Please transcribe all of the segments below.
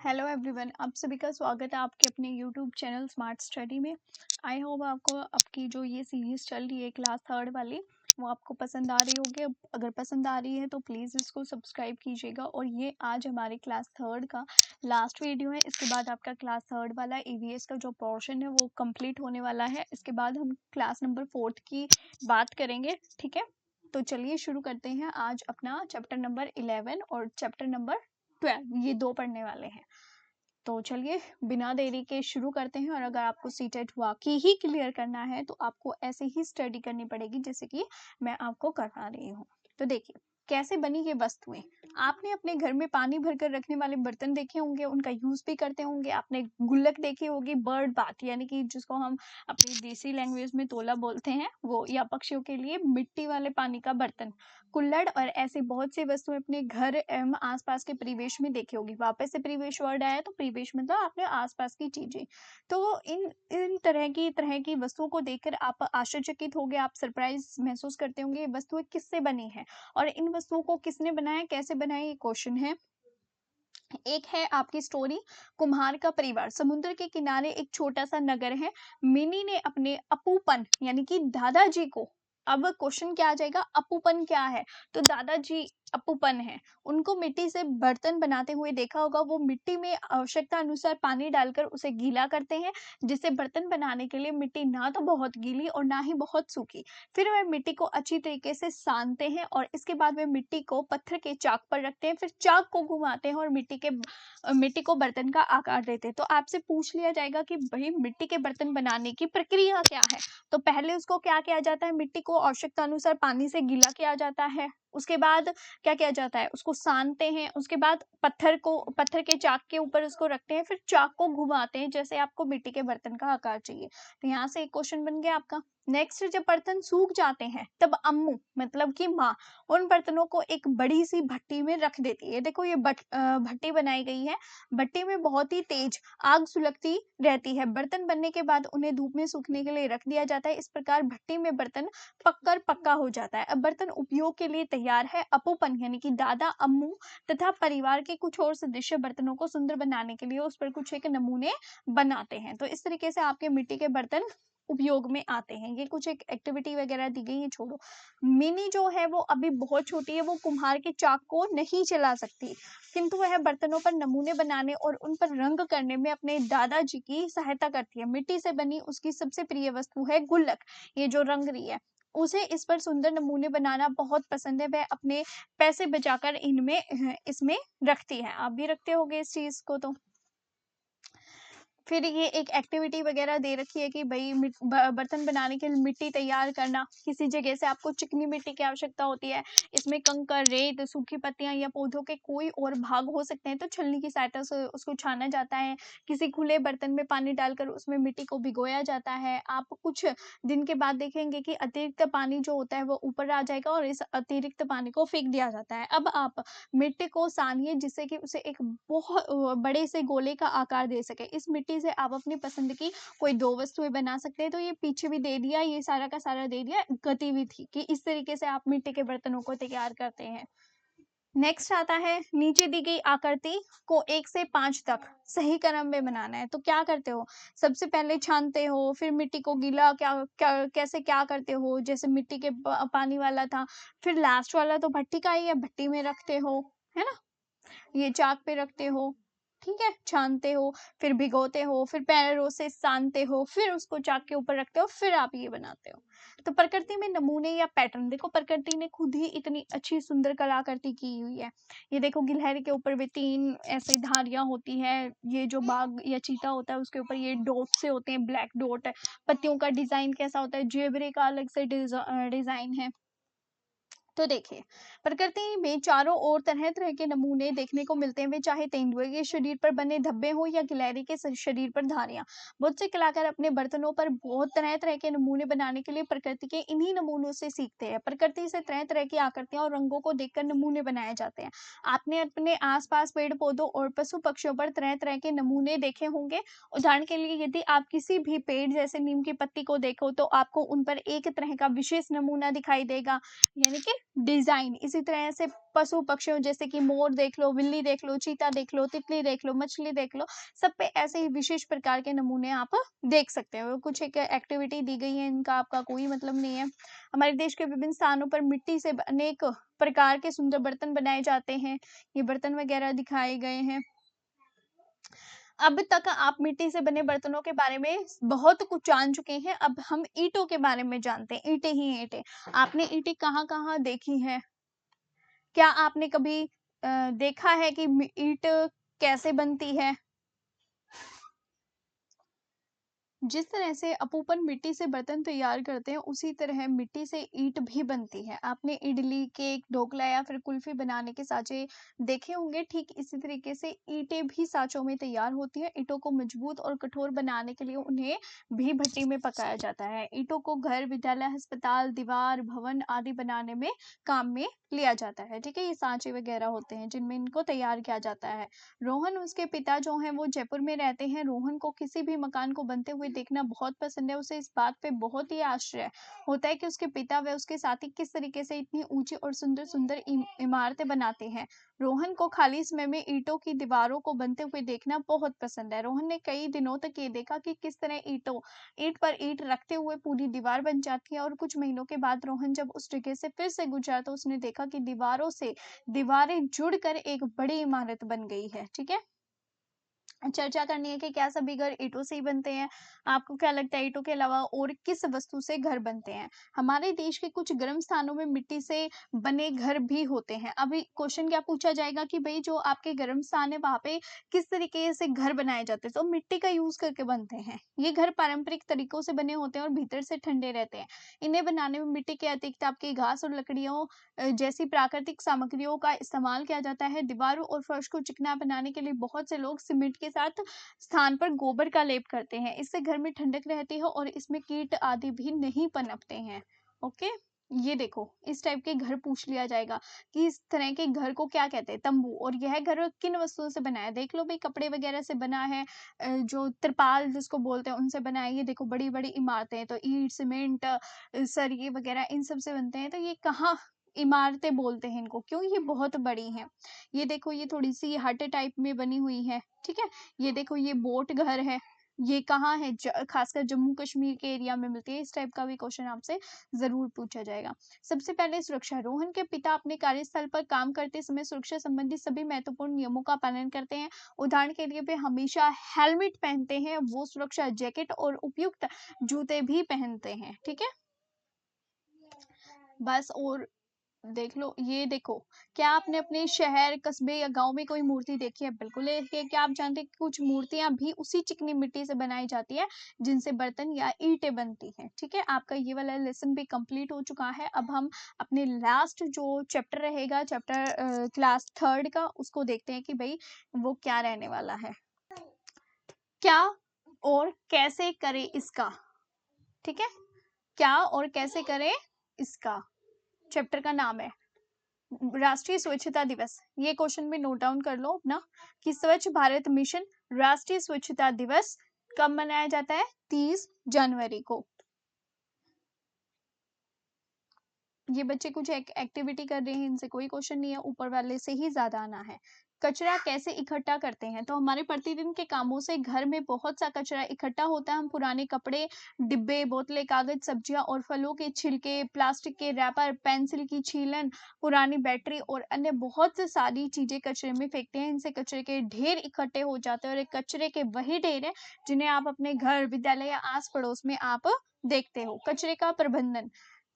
Hello everyone, आप सभी का स्वागत है आपके अपने यूट्यूब चैनल स्मार्ट स्टडी में। आई होप आपको आपकी जो ये सीरीज़ चल रही है क्लास थर्ड वाली वो आपको पसंद आ रही होगी। अगर पसंद आ रही है तो प्लीज़ इसको सब्सक्राइब कीजिएगा। और ये आज हमारे क्लास थर्ड का लास्ट वीडियो है। इसके बाद आपका क्लास थर्ड वाला ईवीएस का जो पोर्शन है वो कंप्लीट होने वाला है। इसके बाद हम क्लास नंबर 4 की बात करेंगे, ठीक है। तो चलिए शुरू करते हैं आज अपना चैप्टर नंबर 11 और चैप्टर नंबर 12, ये दो पढ़ने वाले हैं। तो चलिए बिना देरी के शुरू करते हैं। और अगर आपको सीटेट वाकई ही क्लियर करना है तो आपको ऐसे ही स्टडी करनी पड़ेगी जैसे कि मैं आपको करवा रही हूँ। तो देखिए कैसे बनी ये वस्तुएं। आपने अपने घर में पानी भरकर रखने वाले बर्तन देखे होंगे, उनका यूज भी करते होंगे। आपने गुल्लक देखी होगी, बर्ड बाथ यानी कि जिसको हम अपनी देसी लैंग्वेज में तोला बोलते हैं वो, या पक्षियों के लिए मिट्टी वाले पानी का बर्तन, कुल्हड़ और ऐसी बहुत सी वस्तुएं अपने घर एवं आसपास के परिवेश में देखी होगी। वापस से परिवेश वर्ड आया तो परिवेश मतलब आपने आसपास की चीजें। तो इन इन तरह की वस्तुओं को देखकर आप आश्चर्यचकित होंगे, आप सरप्राइज महसूस करते होंगे। ये वस्तुएं किससे बनी है और इन वस्तुओं को किसने बनाया, कैसे बनाया, ये क्वेश्चन है। एक है आपकी स्टोरी, कुम्हार का परिवार। समुद्र के किनारे एक छोटा सा नगर है। मिनी ने अपने अपूपन यानी कि दादाजी को, अब क्वेश्चन क्या आ जाएगा, अपूपन क्या है, तो दादाजी अपूपन है, उनको मिट्टी से बर्तन बनाते हुए देखा होगा। वो मिट्टी में आवश्यकता अनुसार पानी डालकर उसे गीला करते हैं, जिससे बर्तन बनाने के लिए मिट्टी ना तो बहुत गीली और ना ही बहुत सूखी। फिर वह मिट्टी को अच्छी तरीके से सानते हैं और इसके बाद वे मिट्टी को पत्थर के चाक पर रखते हैं। फिर चाक को घुमाते हैं और मिट्टी को बर्तन का आकार देते हैं। तो आपसे पूछ लिया जाएगा कि भाई मिट्टी के बर्तन बनाने की प्रक्रिया क्या है। तो पहले उसको क्या किया जाता है, मिट्टी को आवश्यकता अनुसार पानी से गीला किया जाता है। उसके बाद क्या किया जाता है, उसको सानते हैं। उसके बाद पत्थर के चाक के ऊपर उसको रखते हैं, फिर चाक को घुमाते हैं जैसे आपको मिट्टी के बर्तन का आकार चाहिए। तो यहाँ से एक क्वेश्चन बन गया आपका। नेक्स्ट, जब बर्तन सूख जाते हैं तब अम्मू मतलब कि माँ उन बर्तनों को एक बड़ी सी भट्टी में रख देती है। देखो ये भट्टी बनाई गई है। भट्टी में बहुत ही तेज आग सुलगती रहती है। बर्तन बनने के बाद उन्हें धूप में सूखने के लिए रख दिया जाता है। इस प्रकार भट्टी में बर्तन पककर पक्का हो जाता है। अब बर्तन उपयोग के लिए तैयार है। अपूपन यानी कि दादा, अम्मू तथा परिवार के कुछ और सदस्य बर्तनों को सुंदर बनाने के लिए उस पर कुछ एक नमूने बनाते हैं। तो इस तरीके से आपके मिट्टी के बर्तन उपयोग में आते हैं। ये कुछ एक एक्टिविटी वगैरह दी गई है, छोड़ो। मिनी जो है वो अभी बहुत छोटी है, वो कुम्हार के चाक को नहीं चला सकती, किंतु वह बर्तनों पर नमूने बनाने और उन पर रंग करने में अपने दादाजी की सहायता करती है। मिट्टी से बनी उसकी सबसे प्रिय वस्तु है गुल्लक, ये जो रंग रही है। उसे इस पर सुंदर नमूने बनाना बहुत पसंद है। वह अपने पैसे बचाकर इसमें रखती है। आप भी रखते होगे इस चीज को। तो फिर ये एक एक्टिविटी वगैरह दे रखी है कि भाई बर्तन बनाने के लिए मिट्टी तैयार करना। किसी जगह से आपको चिकनी मिट्टी की आवश्यकता होती है। इसमें कंकर, रेत, सूखी पत्तियां या पौधों के कोई और भाग हो सकते हैं, तो छलनी की सहायता से उसको छाना जाता है। किसी खुले बर्तन में पानी डालकर उसमें मिट्टी को भिगोया जाता है। आप कुछ दिन के बाद देखेंगे कि अतिरिक्त पानी जो होता है वो ऊपर आ जाएगा और इस अतिरिक्त पानी को फेंक दिया जाता है। अब आप मिट्टी को सानिए जिससे कि उसे एक बहुत बड़े से गोले का आकार दे सके। इस मिट्टी से आप अपनी पसंद की कोई दो वस्तुएं बना सकते हैं। तो ये पीछे भी दे दिया, ये सारा का सारा दे दिया गतिविधि कि इस तरीके से आप मिट्टी के बर्तनों को तैयार करते हैं। नेक्स्ट आता है, नीचे दी गई आकृति को 1 से 5 तक सही क्रम में बनाना है। तो क्या करते हो, सबसे पहले छानते हो, फिर मिट्टी को गीला कैसे क्या करते हो, जैसे मिट्टी के पानी वाला था। फिर लास्ट वाला तो भट्टी का ही है, भट्टी में रखते हो, है ना, ये चाक पे रखते हो, ठीक है, छानते हो, फिर भिगोते हो, फिर पैरों से सानते हो, फिर उसको चाक के ऊपर रखते हो, फिर आप ये बनाते हो। तो प्रकृति में नमूने या पैटर्न, देखो प्रकृति ने खुद ही इतनी अच्छी सुंदर कलाकृति की हुई है। ये देखो गिलहरी के ऊपर भी 3 ऐसी धारियां होती है। ये जो बाघ या चीता होता है उसके ऊपर ये डॉट से होते हैं, ब्लैक डॉट। पत्तियों का डिजाइन कैसा होता है, जेबरे का अलग से डिजाइन है। तो देखिए प्रकृति में चारों ओर तरह तरह के नमूने देखने को मिलते हैं। वे चाहे तेंदुए के शरीर पर बने धब्बे हो या गिलहरी के शरीर पर धारियां। बहुत से कलाकार अपने बर्तनों पर बहुत तरह तरह के नमूने बनाने के लिए प्रकृति के इन्हीं नमूनों से सीखते हैं। प्रकृति से तरह तरह की आकृतियां और रंगों को देखकर नमूने बनाए जाते हैं। आपने अपने आसपास पेड़ पौधों और पशु पक्षियों पर तरह तरह के नमूने देखे होंगे। उदाहरण के लिए यदि आप किसी भी पेड़ जैसे नीम की पत्ती को देखो तो आपको उन पर एक तरह का विशेष नमूना दिखाई देगा, यानी कि डिजाइन। इसी तरह से पशु पक्षियों जैसे कि मोर देख लो, बिल्ली देख लो, चीता देख लो, तितली देख लो, मछली देख लो, सब पे ऐसे ही विशेष प्रकार के नमूने आप देख सकते हो। कुछ एक एक्टिविटी दी गई है, इनका आपका कोई मतलब नहीं है। हमारे देश के विभिन्न स्थानों पर मिट्टी से अनेक प्रकार के सुंदर बर्तन बनाए जाते हैं। ये बर्तन वगैरह दिखाए गए हैं। अब तक आप मिट्टी से बने बर्तनों के बारे में बहुत कुछ जान चुके हैं। अब हम ईंटों के बारे में जानते हैं। ईंटें ही ईंटें। आपने ईंटें कहाँ-कहाँ देखी हैं? क्या आपने कभी देखा है कि ईंट कैसे बनती है? जिस तरह से अपूपन मिट्टी से बर्तन तैयार करते हैं, उसी तरह मिट्टी से ईंट भी बनती है। आपने इडली, केक, ढोकला या फिर कुल्फी बनाने के साँचे देखे होंगे। ठीक इसी तरीके से ईंटें भी साँचों में तैयार होती हैं। ईंटों को मजबूत और कठोर बनाने के लिए उन्हें भी भट्टी में पकाया जाता है। ईंटों को घर, विद्यालय, अस्पताल, दीवार, भवन आदि बनाने में काम में लिया जाता है। ठीक है? ये साँचे वगैरह होते हैं जिनमें इनको तैयार किया जाता है। रोहन उसके पिता जो हैं वो जयपुर में रहते हैं। रोहन को किसी भी मकान को बनते हुए देखना बहुत पसंद है। उसे इस बात पे बहुत ही आश्चर्य होता है कि उसके पिता व उसके साथी किस तरीके से इतनी ऊंची और सुंदर-सुंदर इमारतें बनाते हैं। रोहन को खाली समय में ईंटों की दीवारों को बनते हुए देखना बहुत पसंद है। रोहन ने कई दिनों तक ये देखा कि किस तरह ईंट पर ईंट रखते हुए पूरी दीवार बन जाती है और कुछ महीनों के बाद रोहन जब उस जगह से फिर से गुजरा तो उसने देखा कि दीवारों से दीवारें जुड़कर एक बड़ी इमारत बन गई है। ठीक है? चर्चा करनी है कि क्या सभी घर ईंटों से ही बनते हैं? आपको क्या लगता है ईंटों के अलावा और किस वस्तु से घर बनते हैं? हमारे देश के कुछ गर्म स्थानों में मिट्टी से बने घर भी होते हैं। अभी क्वेश्चन क्या पूछा जाएगा कि भई जो आपके गर्म स्थान है वहाँ पे किस तरीके से घर बनाए जाते हैं? तो मिट्टी का यूज़ करके बनते हैं। ये घर पारंपरिक तरीकों से बने होते हैं और भीतर से ठंडे रहते हैं। इन्हें बनाने में मिट्टी के अतिरिक्त आपकी घास और लकड़ियों जैसी प्राकृतिक सामग्रियों का इस्तेमाल किया जाता है। दीवारों और फर्श को चिकना बनाने के लिए बहुत से लोग सीमेंट के साथ स्थान पर गोबर का लेप करते हैं। इससे घर में ठंडक रहती है और इसमें कीट आदि भी नहीं पनपते हैं। ओके? ये देखो, इस टाइप के घर पूछ लिया जाएगा कि इस तरह के घर को क्या कहते हैं? तंबू। और यह घर किन वस्तुओं से बना है? देख लो भई कपड़े वगैरह से बना है, जो त्रिपाल जिसको बोलते हैं उनसे बना है। ये देखो बड़ी-बड़ी इमारतें हैं तो ईंट, सीमेंट, सरिये वगैरह इन सब से बनते हैं। तो ये कहाँ इमारतें बोलते हैं इनको, क्यों? ये बहुत बड़ी हैं। ये देखो ये थोड़ी-सी हट टाइप में बनी हुई है, ठीक है? ये देखो ये बोट घर है। ये कहाँ है? खासकर जम्मू-कश्मीर के एरिया में मिलती है। इस टाइप का भी क्वेश्चन आपसे ज़रूर पूछा जाएगा। सबसे पहले सुरक्षा। रोहन के पिता अपने कार्यस्थल पर काम करते समय सुरक्षा संबंधी सभी महत्वपूर्ण नियमों का पालन करते हैं। उदाहरण के लिए वे हमेशा हेलमेट पहनते हैं, वो सुरक्षा जैकेट और उपयुक्त जूते भी पहनते हैं, ठीक है? बस और देख लो, ये देखो, क्या आपने अपने शहर, कस्बे या गाँव में कोई मूर्ति देखी है? बिल्कुल देखी है। क्या आप जानते हैं कि कुछ मूर्तियाँ भी उसी चिकनी मिट्टी से बनाई जाती है, जिनसे बर्तन या ईंटें बनती हैं, ठीक है? आपका ये वाला लेसन भी कंप्लीट हो चुका है। अब हम अपने लास्ट जो चैप्टर रहेगा, चैप्टर क्लास 3rd का, उसको देखते हैं कि भई वो क्या रहने वाला है। क्या और कैसे करें इसका, ठीक है? क्या और कैसे करें इसका, चैप्टर का नाम है। राष्ट्रीय स्वच्छता दिवस। ये क्वेश्चन में नोट डाउन कर लो अपना कि स्वच्छ भारत मिशन राष्ट्रीय स्वच्छता दिवस कब मनाया जाता है? 30 जनवरी को। ये बच्चे कुछ एक्टिविटी कर रहे हैं, इनसे कोई क्वेश्चन नहीं है, ऊपर वाले से ही ज्यादा आना है। कचरा कैसे इकट्ठा करते हैं? तो हमारे प्रतिदिन के कामों से घर में बहुत सा कचरा इकट्ठा होता है। हम पुराने कपड़े, डिब्बे, बोतलें, कागज, सब्जियां और फलों के छिलके, प्लास्टिक के रैपर, पेंसिल की छीलन, पुरानी बैटरी और अन्य बहुत से सारी चीजें कचरे में फेंकते हैं। इनसे कचरे के ढेर इकट्ठे हो जाते हैं और ये कचरे के वही ढेर है जिन्हें आप अपने घर, विद्यालय या आस पड़ोस में आप देखते हो। कचरे का प्रबंधन।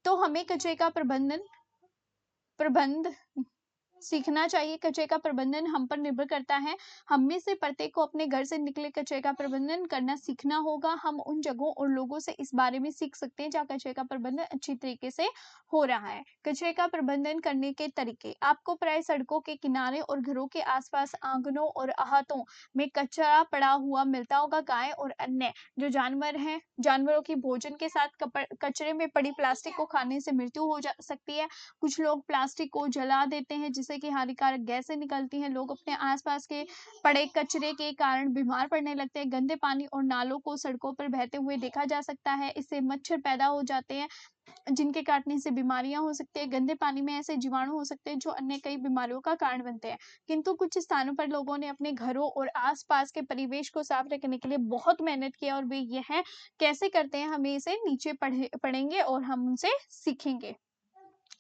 तो हमें कचरे का प्रबंध सीखना चाहिए। कचरे का प्रबंधन हम पर निर्भर करता है। हम में से प्रत्येक को अपने घर से निकले कचरे का प्रबंधन करना सीखना होगा। हम उन जगहों और लोगों से इस बारे में सीख सकते हैं जहाँ कचरे का प्रबंधन अच्छी तरीके से हो रहा है। कचरे का प्रबंधन करने के तरीके। आपको प्राय सड़कों के किनारे और घरों के आसपास आंगनों और अहातों में कचरा पड़ा हुआ मिलता होगा। गाय और अन्य जो जानवर हैं, जानवरों की भोजन के साथ कचरे में पड़ी प्लास्टिक को खाने से मृत्यु हो जा सकती है। कुछ लोग प्लास्टिक को जला देते हैं जिससे जिससे कि हानिकारक गैसें निकलती हैं। लोग अपने आसपास के पड़े कचरे के कारण बीमार पड़ने लगते हैं। गंदे पानी और नालों को सड़कों पर बहते हुए देखा जा सकता है। इससे मच्छर पैदा हो जाते हैं, जिनके काटने से बीमारियां हो सकती है। गंदे पानी में ऐसे जीवाणु हो सकते हैं जो अन्य कई बीमारियों का कारण बनते हैं। किंतु कुछ स्थानों पर लोगों ने अपने घरों और आसपास के परिवेश को साफ रखने के लिए बहुत मेहनत की है, और वे यह कैसे करते हैं, हमें इसे नीचे पढ़ेंगे और हम उनसे सीखेंगे।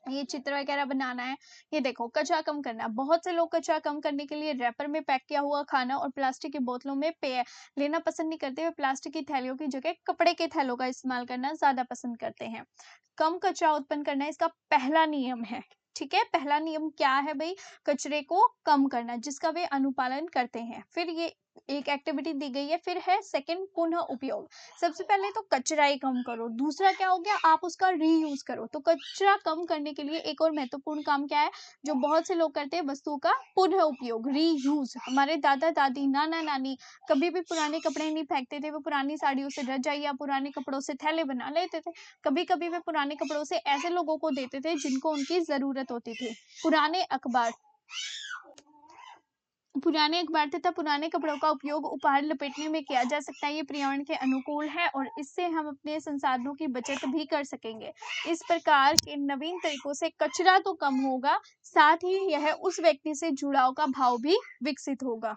ये चित्र वगैरह बनाना है। ये देखो, कचरा कम करना। बहुत से लोग कचरा कम करने के लिए रैपर में पैक किया हुआ खाना और प्लास्टिक की बोतलों में पेय लेना पसंद नहीं करते। वे प्लास्टिक की थैलियों की जगह कपड़े के थैलों का इस्तेमाल करना ज्यादा पसंद करते हैं। कम कचरा उत्पन्न करना इसका पहला नियम है। ठीक है, पहला नियम क्या है भाई? कचरे को कम करना, जिसका वे अनुपालन करते हैं। फिर ये एक एक्टिविटी दी गई है, फिर है सेकंड, पुनः उपयोग। सबसे पहले तो कचरा ही कम करो। दूसरा क्या हो गया? आप उसका रीयूज करो। तो कचरा कम करने के लिए एक और महत्वपूर्ण काम क्या है जो बहुत से लोग करते हैं? वस्तुओं का पुनः उपयोग, रीयूज। हमारे दादा दादी, नाना नानी कभी भी पुराने कपड़े नहीं फेंकते थे। वो पुरानी साड़ियों से रजाई या पुराने कपड़ों से थैले बना लेते थे। कभी कभी वे पुराने कपड़ों से ऐसे लोगों को देते थे जिनको उनकी जरूरत होती थी। पुराने अखबार तथा पुराने कपड़ों का उपयोग उपहार लपेटने में किया जा सकता है। ये पर्यावरण के अनुकूल है और इससे हम अपने संसाधनों की बचत भी कर सकेंगे। इस प्रकार के नवीन तरीकों से कचरा तो कम होगा, साथ ही यह उस व्यक्ति से जुड़ाव का भाव भी विकसित होगा।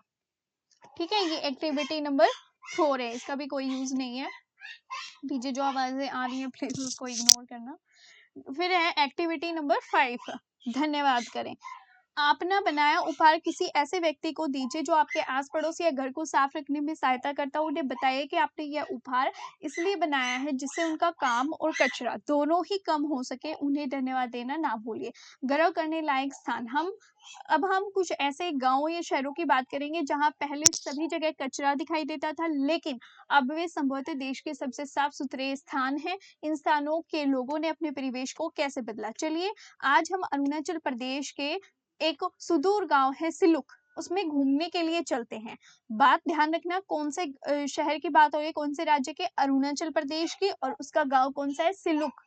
ठीक है, ये एक्टिविटी नंबर 4 है। इसका भी कोई यूज नहीं है। पीछे जो आवाजें आ रही है प्लीज उसको इग्नोर करना। फिर है एक्टिविटी नंबर 5, धन्यवाद करें। अपना बनाया उपहार किसी ऐसे व्यक्ति को दीजिए जो आपके आस पड़ोस या घर को साफ रखने में सहायता करता हो। उन्हें बताइए कि आपने यह उपहार इसलिए बनाया है जिससे उनका काम और कचरा दोनों ही कम हो सके। उन्हें धन्यवाद देना ना भूलिए। गर्व करने लायक स्थान। अब हम कुछ ऐसे गांवों या शहरों की बात करेंगे जहां पहले सभी जगह कचरा दिखाई देता था, लेकिन अब वे संभवतः देश के सबसे साफ सुथरे स्थान हैं। इन स्थानों के लोगों ने अपने परिवेश को कैसे बदला? चलिए आज हम अरुणाचल प्रदेश के एक सुदूर गांव है सिलुक, उसमें घूमने के लिए चलते हैं। बात ध्यान रखना, कौन से शहर की बात हो रही है, कौन से राज्य के? अरुणाचल प्रदेश की, और उसका गांव कौन सा है? सिलुक।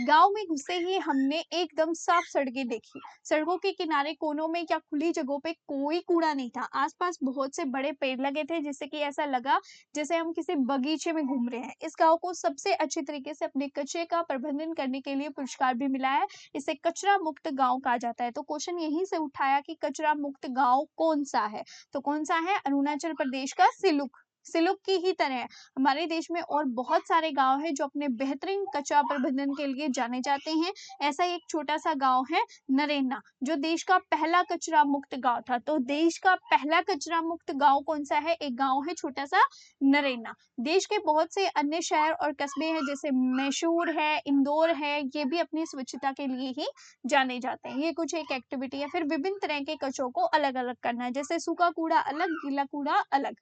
गांव में घुसे ही हमने एकदम साफ सड़कें देखी। सड़कों के किनारे कोनों में या खुली जगहों पे कोई कूड़ा नहीं था। आसपास बहुत से बड़े पेड़ लगे थे, जिससे कि ऐसा लगा जैसे हम किसी बगीचे में घूम रहे हैं। इस गांव को सबसे अच्छे तरीके से अपने कचरे का प्रबंधन करने के लिए पुरस्कार भी मिला है। इसे कचरा मुक्त गांव कहा जाता है। तो क्वेश्चन यहीं से उठाया कि कचरा मुक्त गांव कौन सा है? तो कौन सा है? अरुणाचल प्रदेश का सिलुक। सिलुक की ही तरह हमारे देश में और बहुत सारे गांव हैं जो अपने बेहतरीन कचरा प्रबंधन के लिए जाने जाते हैं। ऐसा एक छोटा सा गांव है नरेना, जो देश का पहला कचरा मुक्त गांव था। तो देश का पहला कचरा मुक्त गांव कौन सा है? एक गांव है छोटा सा नरेना। देश के बहुत से अन्य शहर और कस्बे हैं, जैसे मैसूर है, इंदौर है, ये भी अपनी स्वच्छता के लिए ही जाने जाते हैं। ये कुछ एक एक्टिविटी है। फिर विभिन्न तरह के कचरों को अलग अलग करना है, जैसे सूखा कूड़ा अलग, गीला कूड़ा अलग।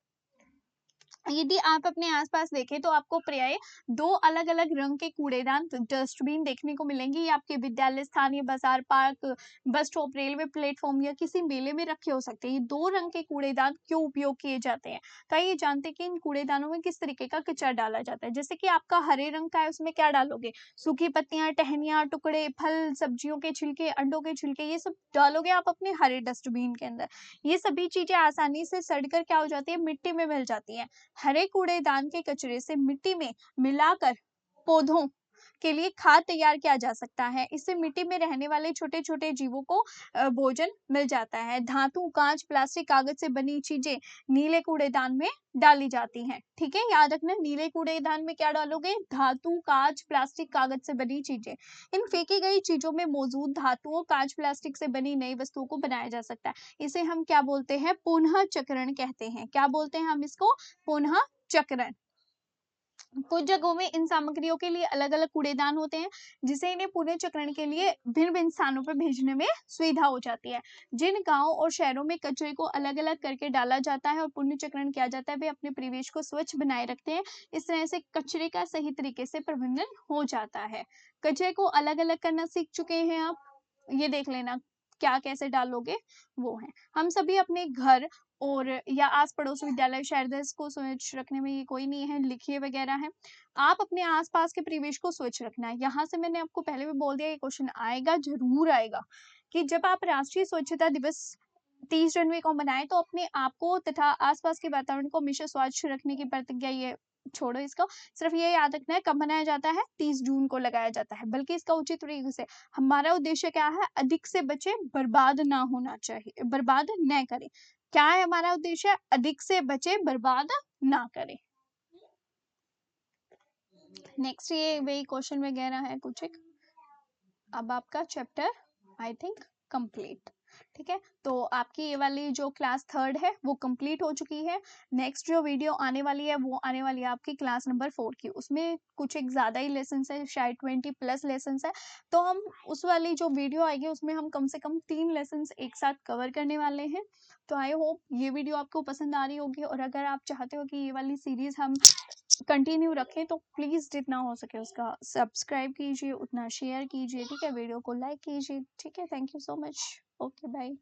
यदि आप अपने आसपास देखें तो आपको प्राय 2 अलग-अलग रंग के कूड़ेदान, डस्टबिन देखने को मिलेंगे। ये आपके विद्यालय, स्थानीय बाजार, park, bus stop, railway platform या किसी मेले में रखे हो सकते हैं। ये 2 रंग के कूड़ेदान क्यों उपयोग किए जाते हैं? क्या ये जानते हैं कि इन कूड़ेदानों में किस तरीके का कचरा डाला जाता है? जैसे कि आपका हरे रंग का है, उसमें क्या डालोगे? सूखी पत्तियां, टहनियां, टुकड़े, फल, सब्जियों के छिलके, अंडों के छिलके, ये सब डालोगे आप अपने हरे डस्टबिन के अंदर। ये सभी चीजें आसानी से सड़कर क्या हो जाती है? मिट्टी में मिल जाती है। हरे कूड़ेदान के कचरे से मिट्टी में मिलाकर पौधों के लिए खाद तैयार किया जा सकता है। इससे मिट्टी में रहने वाले छोटे छोटे जीवों को भोजन मिल जाता है। धातु, कांच, प्लास्टिक, कागज से बनी चीजें नीले कूड़ेदान में डाली जाती हैं। ठीक है, याद रखना, नीले कूड़ेदान में क्या डालोगे? धातु, कांच, प्लास्टिक, कागज से बनी चीजें। इन फेंकी गई चीजों में मौजूद धातुओं, कांच, प्लास्टिक से बनी नई वस्तुओं को बनाया जा सकता है। इसे हम क्या बोलते हैं? पुनः चक्रण कहते हैं। क्या बोलते हैं हम इसको? पुनः चक्रण। कुछ जगहों में इन सामग्रियों के लिए अलग अलग कूड़ेदान होते हैं, जिसे इन्हें पुनः चक्रण के लिए भिन्न भिन्न स्थानों पर भेजने में सुविधा हो जाती है। जिन गांव और शहरों में कचरे को अलग अलग करके डाला जाता है और पुनः चक्रण किया जाता है, वे अपने परिवेश को स्वच्छ बनाए रखते हैं। इस तरह से कचरे का सही तरीके से प्रबंधन हो जाता है। कचरे को अलग अलग करना सीख चुके हैं आप? ये देख लेना क्या कैसे डालोगे, वो है। हम सभी अपने घर और या आस पड़ोस, विद्यालय, शहर देश को स्वच्छ रखने में ये कोई नहीं है, लिखिए वगैरह है। आप अपने आसपास के परिवेश को स्वच्छ रखना है। यहाँ से मैंने आपको पहले भी बोल दिया, ये क्वेश्चन आएगा, जरूर आएगा कि जब आप राष्ट्रीय स्वच्छता दिवस 30 जनवरी को मनाएं तो अपने आप को तथा आसपास के वातावरण को हमेशा स्वच्छ रखने की प्रतिज्ञा, ये छोड़ो इसको, सिर्फ ये याद रखना है कब मनाया जाता है, 30 जून को लगाया जाता है, बल्कि इसका उचित तरीके से हमारा उद्देश्य क्या है, अधिक से बचे, बर्बाद ना होना चाहिए, बर्बाद न करें। क्या है हमारा उद्देश्य, अधिक से बचे, बर्बाद ना करें। नेक्स्ट ये वही क्वेश्चन वगैरह है कुछ एक। अब आपका चैप्टर आई थिंक कंप्लीट, ठीक है। तो आपकी ये वाली जो क्लास 3rd है वो कंप्लीट हो चुकी है। नेक्स्ट जो वीडियो आने वाली है वो आने वाली है आपकी क्लास नंबर 4 की, उसमें कुछ एक ज़्यादा ही लेसन है, शायद 20+ लेसन है। तो हम उस वाली जो वीडियो आएगी उसमें हम कम से कम 3 लेसन एक साथ कवर करने वाले हैं। तो आई होप ये वीडियो आपको पसंद आ रही होगी, और अगर आप चाहते हो कि ये वाली सीरीज़ हम कंटिन्यू रखें तो प्लीज़ जितना हो सके उसका सब्सक्राइब कीजिए, उतना शेयर कीजिए, ठीक है, वीडियो को लाइक कीजिए, ठीक है। Thank you so much. Okay bye.